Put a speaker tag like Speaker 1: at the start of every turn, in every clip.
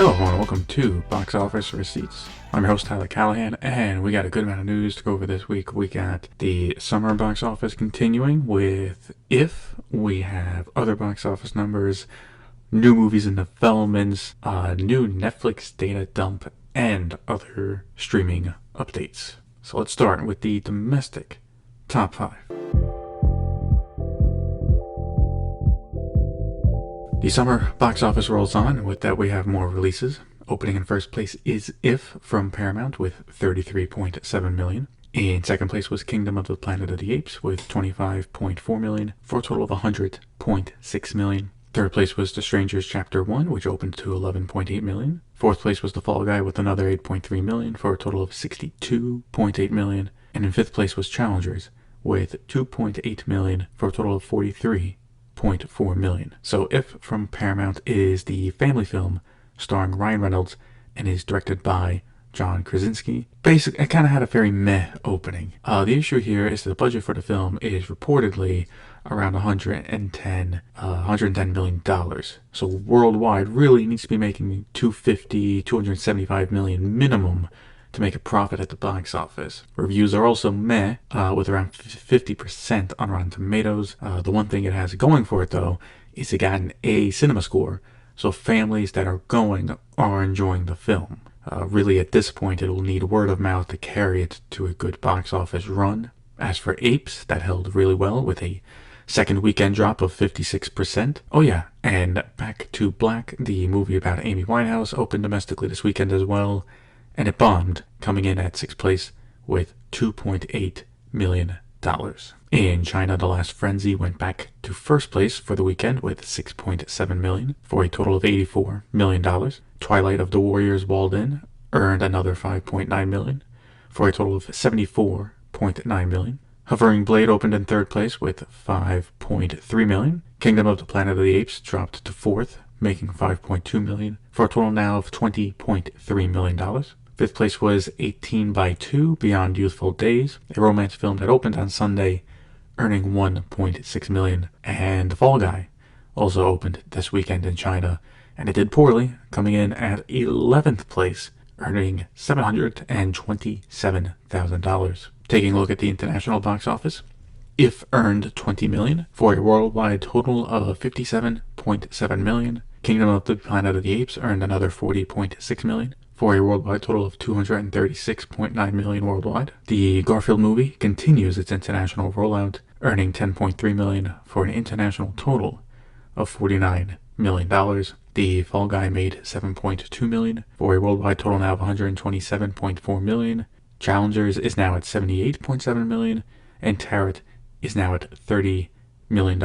Speaker 1: Hello everyone, welcome to Box Office Receipts. I'm your host Tyler Callahan, and we got a good amount of news to go over this week. We got the summer box office continuing with If. We have other box office numbers, new movies in developments, new Netflix data dump, and other streaming updates. So let's start with the domestic top 5. The summer box office rolls on. With that, we have more releases. Opening in first place is If from Paramount with $33.7 million. In second place was Kingdom of the Planet of the Apes with $25.4 million for a total of $100.6 million. Third place was The Strangers Chapter 1, which opened to $11.8 million. Fourth place was The Fall Guy with another $8.3 million for a total of $62.8 million. And in fifth place was Challengers with $2.8 million for a total of $43.4 million. So If from Paramount is the family film starring Ryan Reynolds and is directed by John Krasinski. Basically, it kind of had a very meh opening. The issue here is that the budget for the film is reportedly around $110 million. So worldwide really needs to be making $275 million minimum to make a profit at the box office. Reviews are also meh, with around 50% on Rotten Tomatoes. The one thing it has going for it, though, is it got an A cinema score, so families that are going are enjoying the film. Really, at this point, it'll need word of mouth to carry it to a good box office run. As for Apes, that held really well with a second weekend drop of 56%. Oh yeah, and Back to Black, the movie about Amy Winehouse, opened domestically this weekend as well, and it bombed, coming in at 6th place with $2.8 million. In China, The Last Frenzy went back to first place for the weekend with $6.7 million for a total of $84 million. Twilight of the Warriors Walled In earned another $5.9 million for a total of $74.9 million. Hovering Blade opened in third place with $5.3 million. Kingdom of the Planet of the Apes dropped to fourth, making $5.2 million for a total now of $20.3 million. Fifth place was 18 by 2 Beyond Youthful Days, a romance film that opened on Sunday, earning $1.6 million. And The Fall Guy also opened this weekend in China, and it did poorly, coming in at 11th place, earning $727,000. Taking a look at the international box office, If earned $20 million for a worldwide total of $57.7 million. Kingdom of the Planet of the Apes earned another $40.6 million for a worldwide total of $236.9 million worldwide. The Garfield movie continues its international rollout, earning $10.3 million for an international total of $49 million. The Fall Guy made $7.2 million for a worldwide total now of $127.4 million. Challengers is now at $78.7 million, and Tarot is now at $30 million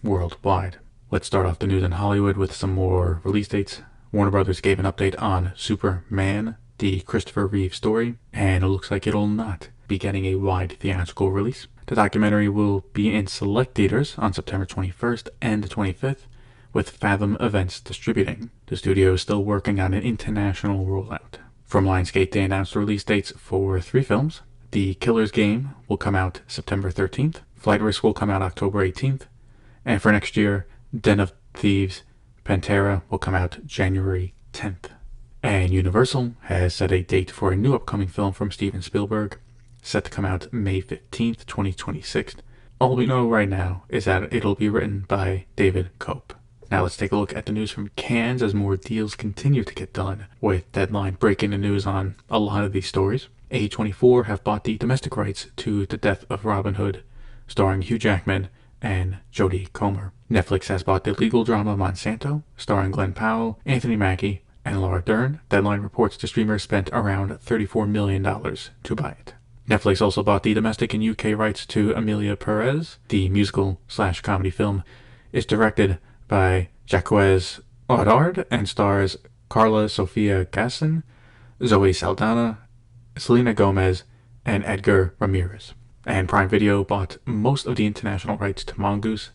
Speaker 1: worldwide. Let's start off the news in Hollywood with some more release dates. Warner Brothers gave an update on Superman, the Christopher Reeve story, and it looks like it'll not be getting a wide theatrical release. The documentary will be in select theaters on September 21st and the 25th, with Fathom Events distributing. The studio is still working on an international rollout. From Lionsgate, they announced release dates for 3 films. The Killer's Game will come out September 13th. Flight Risk will come out October 18th. And for next year, Den of Thieves Pantera will come out January 10th. And Universal has set a date for a new upcoming film from Steven Spielberg, set to come out May 15th, 2026. All we know right now is that it'll be written by David Cope. Now let's take a look at the news from Cannes as more deals continue to get done, with Deadline breaking the news on a lot of these stories. A24 have bought the domestic rights to The Death of Robin Hood, starring Hugh Jackman and Jodie Comer. Netflix has bought the legal drama Monsanto, starring Glenn Powell, Anthony Mackie, and Laura Dern. Deadline reports the streamer spent around $34 million to buy it. Netflix also bought the domestic and UK rights to Emilia Perez. The musical/comedy film is directed by Jacques Audard and stars Carla Sofia Gasson, Zoe Saldana, Selena Gomez, and Edgar Ramirez. And Prime Video bought most of the international rights to Mongoose.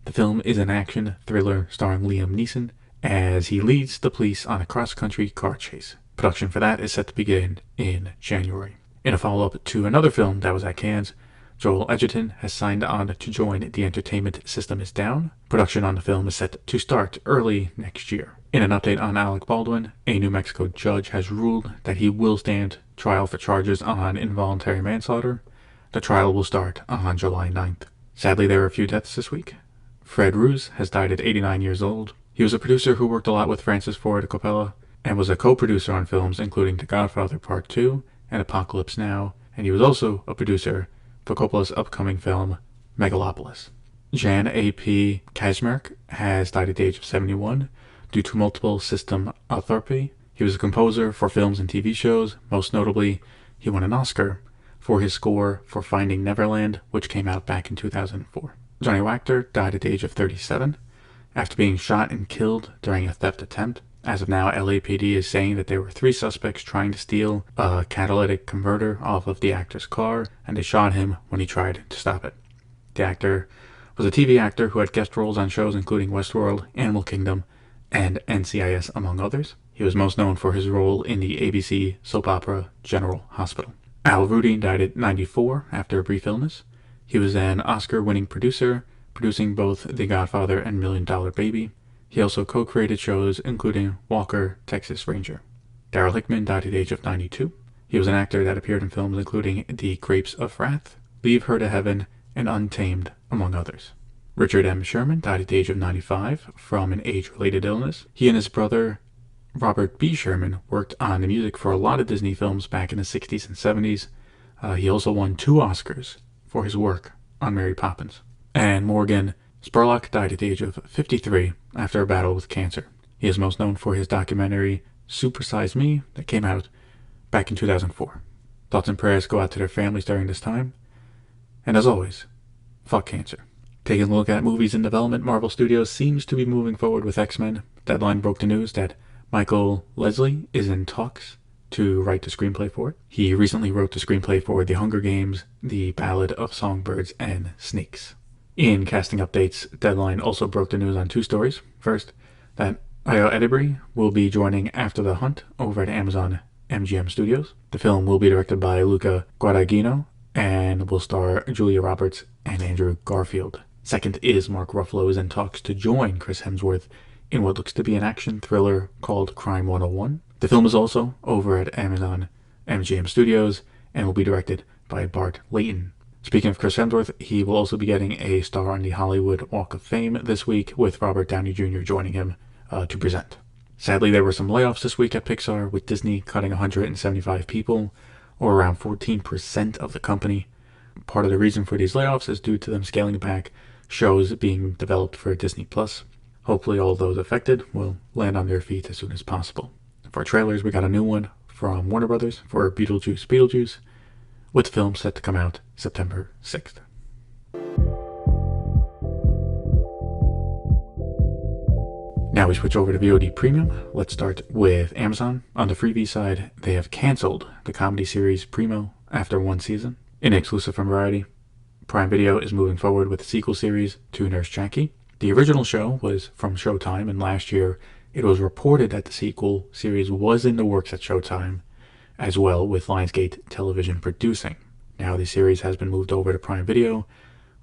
Speaker 1: The film is an action thriller starring Liam Neeson as he leads the police on a cross-country car chase. Production for that is set to begin in January. In a follow-up to another film that was at Cannes, Joel Edgerton has signed on to join The Entertainment System is Down. Production on the film is set to start early next year. In an update on Alec Baldwin, a New Mexico judge has ruled that he will stand trial for charges on involuntary manslaughter. The trial will start on July 9th. Sadly, there are a few deaths this week. Fred Roos has died at 89 years old. He was a producer who worked a lot with Francis Ford Coppola and was a co-producer on films including The Godfather Part 2 and Apocalypse Now, and he was also a producer for Coppola's upcoming film Megalopolis. Jan A.P. Kaczmarek has died at the age of 71 due to multiple system atrophy. He was a composer for films and TV shows. Most notably, he won an Oscar for his score for Finding Neverland, which came out back in 2004. Johnny Wachter died at the age of 37 after being shot and killed during a theft attempt. As of now, LAPD is saying that there were 3 suspects trying to steal a catalytic converter off of the actor's car, and they shot him when he tried to stop it. The actor was a TV actor who had guest roles on shows including Westworld, Animal Kingdom, and NCIS, among others. He was most known for his role in the ABC soap opera General Hospital. Al Rudy died at 94 after a brief illness. He was an Oscar-winning producer, producing both The Godfather and $1 Million Baby. He also co-created shows including Walker, Texas Ranger. Darryl Hickman died at the age of 92. He was an actor that appeared in films including The Grapes of Wrath, Leave Her to Heaven, and Untamed, among others. Richard M. Sherman died at the age of 95 from an age-related illness. He and his brother, Robert B. Sherman, worked on the music for a lot of Disney films back in the 60s and 70s. He also won 2 Oscars for his work on Mary Poppins. And Morgan Spurlock died at the age of 53 after a battle with cancer. He is most known for his documentary Super Size Me that came out back in 2004. Thoughts and prayers go out to their families during this time. And as always, fuck cancer. Taking a look at movies in development, Marvel Studios seems to be moving forward with X-Men. Deadline broke the news that Michael Leslie is in talks to write the screenplay for it. He recently wrote the screenplay for The Hunger Games, The Ballad of Songbirds and Snakes. In casting updates, Deadline also broke the news on 2 stories. First, that Ayo Edebiri will be joining After the Hunt over at Amazon MGM Studios. The film will be directed by Luca Guadagnino and will star Julia Roberts and Andrew Garfield. Second is Mark Ruffalo is in talks to join Chris Hemsworth in what looks to be an action thriller called Crime 101. The film is also over at Amazon MGM Studios and will be directed by Bart Layton. Speaking of Chris Hemsworth, he will also be getting a star on the Hollywood Walk of Fame this week, with Robert Downey Jr. joining him to present. Sadly, there were some layoffs this week at Pixar, with Disney cutting 175 people, or around 14% of the company. Part of the reason for these layoffs is due to them scaling back shows being developed for Disney+. Hopefully all those affected will land on their feet as soon as possible. For trailers, we got a new one from Warner Brothers for Beetlejuice, with the film set to come out September 6th. Now we switch over to VOD Premium. Let's start with Amazon. On the freebie side, they have canceled the comedy series Primo after 1 season. In exclusive from Variety, Prime Video is moving forward with the sequel series to Nurse Jackie. The original show was from Showtime, and last year it was reported that the sequel series was in the works at Showtime, as well with Lionsgate Television producing. Now the series has been moved over to Prime Video,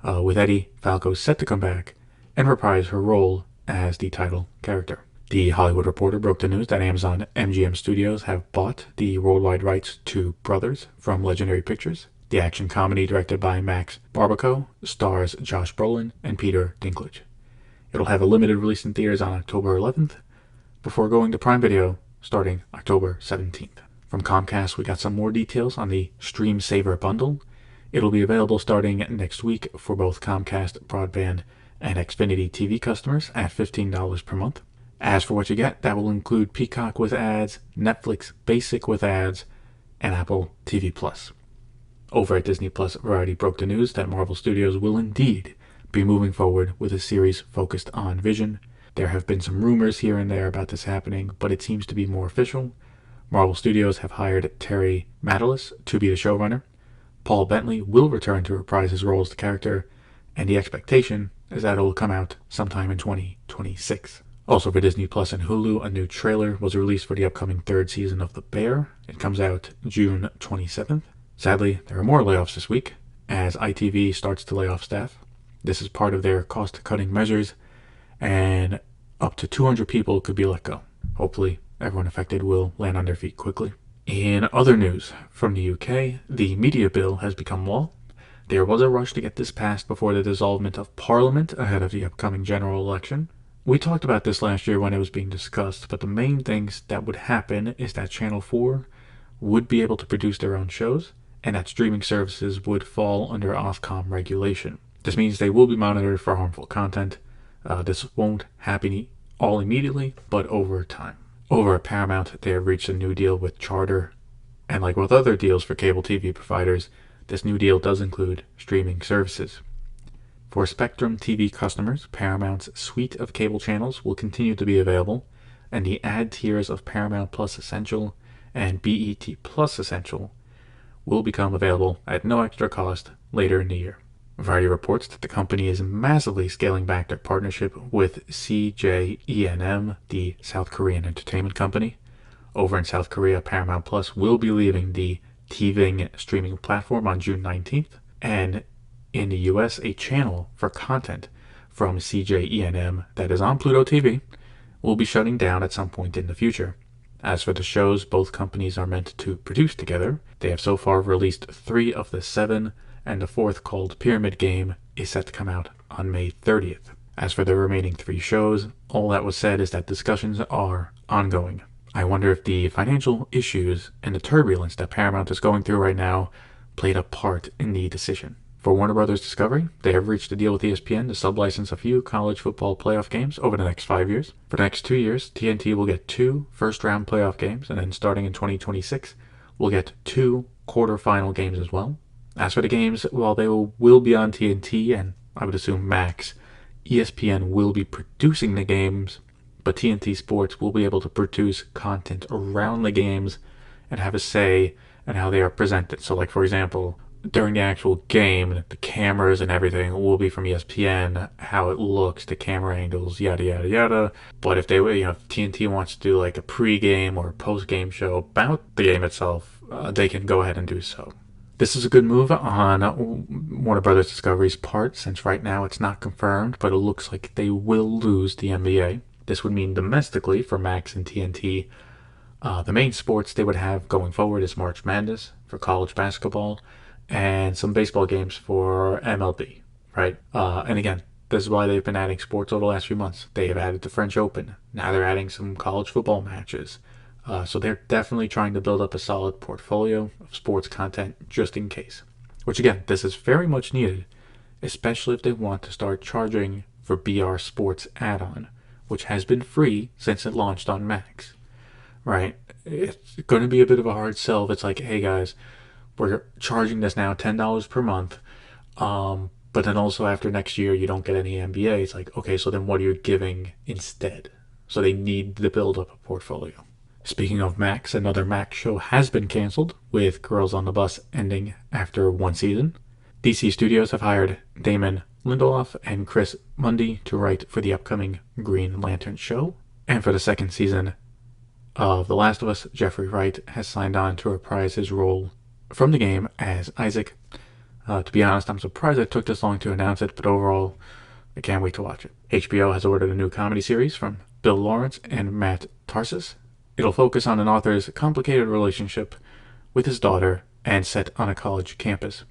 Speaker 1: with Eddie Falco set to come back and reprise her role as the title character. The Hollywood Reporter broke the news that Amazon MGM Studios have bought the worldwide rights to Brothers from Legendary Pictures. The action comedy, directed by Max Barbaco, stars Josh Brolin and Peter Dinklage. It'll have a limited release in theaters on October 11th, before going to Prime Video starting October 17th. From Comcast, we got some more details on the Stream Saver bundle. It'll be available starting next week for both Comcast broadband and Xfinity TV customers at $15 per month. As for what you get, that will include Peacock with ads, Netflix Basic with ads, and Apple TV Plus. Over at Disney Plus, Variety broke the news that Marvel Studios will indeed be moving forward with a series focused on Vision. There have been some rumors here and there about this happening, but it seems to be more official. Marvel Studios have hired Terry Matalas to be the showrunner. Paul Bentley will return to reprise his role as the character, and the expectation is that it will come out sometime in 2026. Also for Disney Plus and Hulu, a new trailer was released for the upcoming 3rd season of The Bear. It comes out June 27th. Sadly, there are more layoffs this week. as ITV starts to lay off staff. This is part of their cost-cutting measures, and up to 200 people could be let go. Hopefully, everyone affected will land on their feet quickly. In other news from the UK, the media bill has become law. There was a rush to get this passed before the dissolvement of Parliament ahead of the upcoming general election. We talked about this last year when it was being discussed, but the main things that would happen is that Channel 4 would be able to produce their own shows, and that streaming services would fall under Ofcom regulation. This means they will be monitored for harmful content. This won't happen all immediately, but over time. Over at Paramount, they have reached a new deal with Charter, and like with other deals for cable TV providers, this new deal does include streaming services. For Spectrum TV customers, Paramount's suite of cable channels will continue to be available, and the ad tiers of Paramount Plus Essential and BET Plus Essential will become available at no extra cost later in the year. Variety reports that the company is massively scaling back their partnership with CJ ENM, the South Korean entertainment company. Over in South Korea, Paramount Plus will be leaving the TVing streaming platform on June 19th, and in the US, a channel for content from CJ ENM that is on Pluto TV will be shutting down at some point in the future. As for the shows both companies are meant to produce together, they have so far released 3 of the 7, and the 4th, called Pyramid Game, is set to come out on May 30th. As for the remaining 3 shows, all that was said is that discussions are ongoing. I wonder if the financial issues and the turbulence that Paramount is going through right now played a part in the decision. For Warner Brothers Discovery, they have reached a deal with ESPN to sublicense a few college football playoff games over the next 5 years. For the next 2 years, TNT will get 2 first-round playoff games, and then starting in 2026, we'll get 2 quarterfinal games as well. As for the games, while they will be on TNT and I would assume Max, ESPN will be producing the games, but TNT Sports will be able to produce content around the games and have a say in how they are presented. So like, for example, during the actual game, the cameras and everything will be from ESPN, how it looks, the camera angles, yada yada yada. But if they, if TNT wants to do like a pre-game or post-game show about the game itself, they can go ahead and do so. This is a good move on Warner Brothers Discovery's part, since right now it's not confirmed, but it looks like they will lose the NBA. This would mean domestically for Max and TNT, the main sports they would have going forward is March Madness for college basketball, and some baseball games for MLB, right? And again, this is why they've been adding sports over the last few months. They have added the French Open. Now they're adding some college football matches. So they're definitely trying to build up a solid portfolio of sports content just in case. Which again, this is very much needed, especially if they want to start charging for BR Sports add-on, which has been free since it launched on Max, right? It's going to be a bit of a hard sell if it's like, hey guys, we're charging this now $10 per month, but then also after next year you don't get any NBA. It's like, okay, so then what are you giving instead? So they need to build up a portfolio. Speaking of Max, another Max show has been canceled, with Girls on the Bus ending after 1 season. DC Studios have hired Damon Lindelof and Chris Mundy to write for the upcoming Green Lantern show. And for the 2nd season of The Last of Us, Jeffrey Wright has signed on to reprise his role from the game as Isaac. To be honest, I'm surprised it took this long to announce it, but overall, I can't wait to watch it. HBO has ordered a new comedy series from Bill Lawrence and Matt Tarsis. It'll focus on an author's complicated relationship with his daughter and set on a college campus.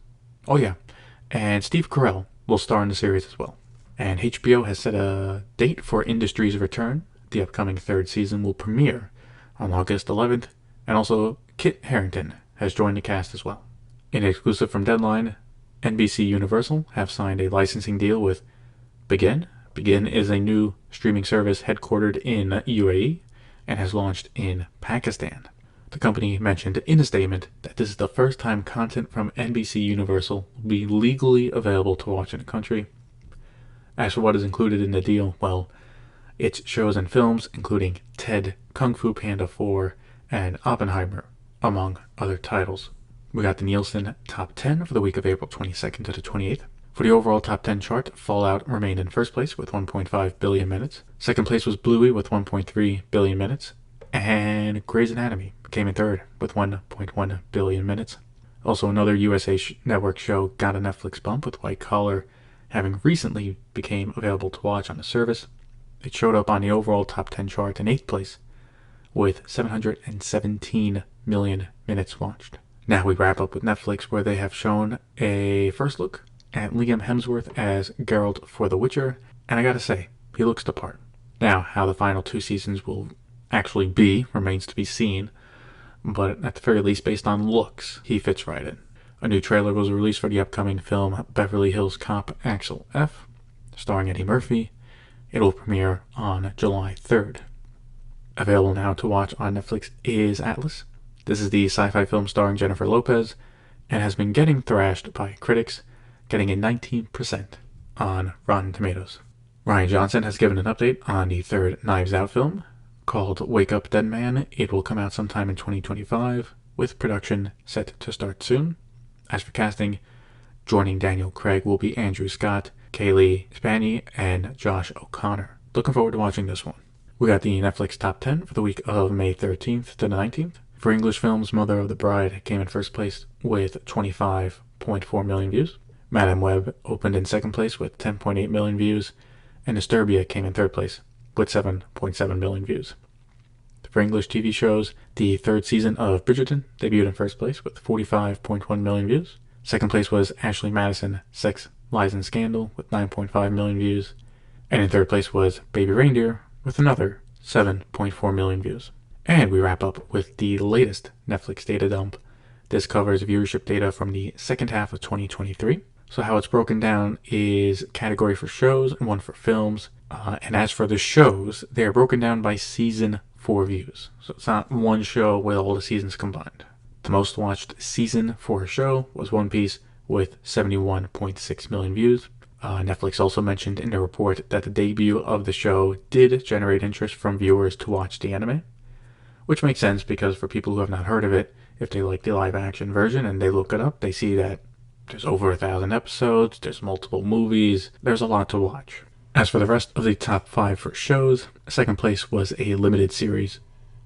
Speaker 1: Oh yeah, and Steve Carell will star in the series as well. And HBO has set a date for Industry's return. The upcoming 3rd season will premiere on August 11th, and also Kit Harington has joined the cast as well. In exclusive from Deadline, NBC Universal have signed a licensing deal with Begin. Begin is a new streaming service headquartered in UAE and has launched in Pakistan. The company mentioned in a statement that this is the first time content from NBC Universal will be legally available to watch in the country. As for what is included in the deal, well, it's shows and films including Ted, Kung Fu Panda 4, and Oppenheimer, among other titles. We got the Nielsen Top 10 for the week of April 22nd to the 28th. For the overall Top 10 chart, Fallout remained in first place with 1.5 billion minutes. Second place was Bluey with 1.3 billion minutes. And Grey's Anatomy came in third with 1.1 billion minutes. Also, another USA network show got a Netflix bump, with White Collar having recently became available to watch on the service. It showed up on the overall top 10 chart in 8th place with 717 million minutes watched. Now we wrap up with Netflix, where they have shown a first look at Liam Hemsworth as Geralt for The Witcher, and I gotta say, he looks the part. Now, how the final 2 seasons will actually be remains to be seen, but at the very least, based on looks, he fits right in. A new trailer was released for the upcoming film Beverly Hills Cop Axel F, starring Eddie Murphy. It will premiere on July 3rd. Available now to watch on Netflix is Atlas. This is the sci-fi film starring Jennifer Lopez, and has been getting thrashed by critics, getting a 19% on Rotten Tomatoes. Rian Johnson has given an update on the third Knives Out film, called Wake Up Dead Man. It will come out sometime in 2025, with production set to start soon. As for casting, joining Daniel Craig will be Andrew Scott, Kaylee Spaney, and Josh O'Connor. Looking forward to watching this one. We got the Netflix Top 10 for the week of May 13th to the 19th. For English films, Mother of the Bride came in first place with 25.4 million views. Madame Web opened in second place with 10.8 million views, and Disturbia came in third place with 7.7 million views. For English TV shows, the third season of Bridgerton debuted in first place with 45.1 million views. Second place was Ashley Madison, Sex, Lies and Scandal with 9.5 million views. And in third place was Baby Reindeer with another 7.4 million views. And we wrap up with the latest Netflix data dump. This covers viewership data from the second half of 2023. So how it's broken down is category for shows and one for films. And as for the shows, they're broken down by season for views. So it's not one show with all the seasons combined. The most watched season for a show was One Piece with 71.6 million views. Netflix also mentioned in the report that the debut of the show did generate interest from viewers to watch the anime, which makes sense because for people who have not heard of it, if they like the live action version and they look it up, they see that there's over 1,000 episodes, there's multiple movies, there's a lot to watch. As for the rest of the top 5 for shows, second place was a limited series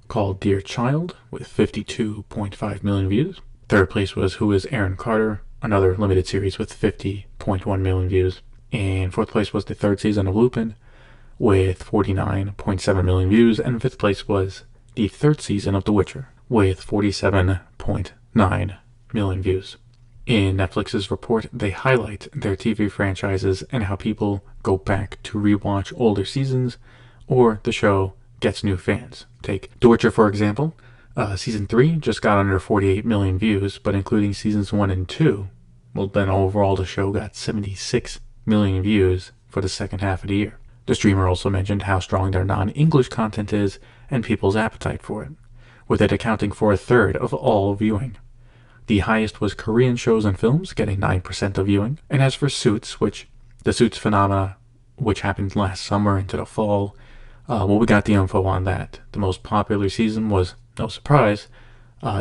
Speaker 1: called Dear Child with 52.5 million views. Third place was Who is Aaron Carter, another limited series with 50.1 million views. And fourth place was the third season of Lupin with 49.7 million views. And fifth place was the third season of The Witcher with 47.9 million views. In Netflix's report, they highlight their TV franchises and how people go back to rewatch older seasons, or the show gets new fans. Take The Witcher, for example. Season 3 just got under 48 million views, but including seasons 1 and 2, well, then overall the show got 76 million views for the second half of the year. The streamer also mentioned how strong their non-English content is and people's appetite for it, with it accounting for a third of all viewing. The highest was Korean shows and films, getting 9% of viewing. And as for Suits, the Suits phenomena, which happened last summer into the fall, we got the info on that. The most popular season was, no surprise,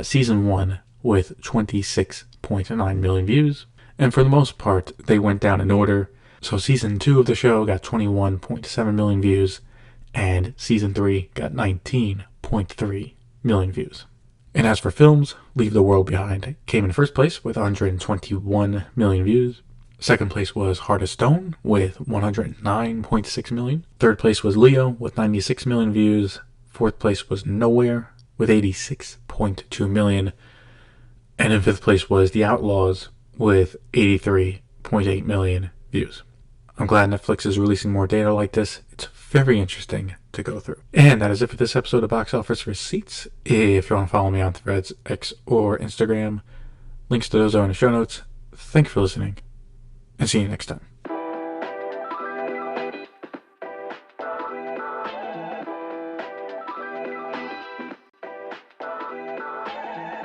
Speaker 1: season 1 with 26.9 million views. And for the most part, they went down in order. So season 2 of the show got 21.7 million views, and season 3 got 19.3 million views. And as for films, Leave the World Behind came in first place with 121 million views. Second place was Heart of Stone with 109.6 million. Third place was Leo with 96 million views. Fourth place was Nowhere with 86.2 million. And in fifth place was The Outlaws with 83.8 million views. I'm glad Netflix is releasing more data like this. It's very interesting to go through. And that is it for this episode of Box Office Receipts. If you want to follow me on Threads, X, or Instagram, links to those are in the show notes. Thank you for listening, and see you next time.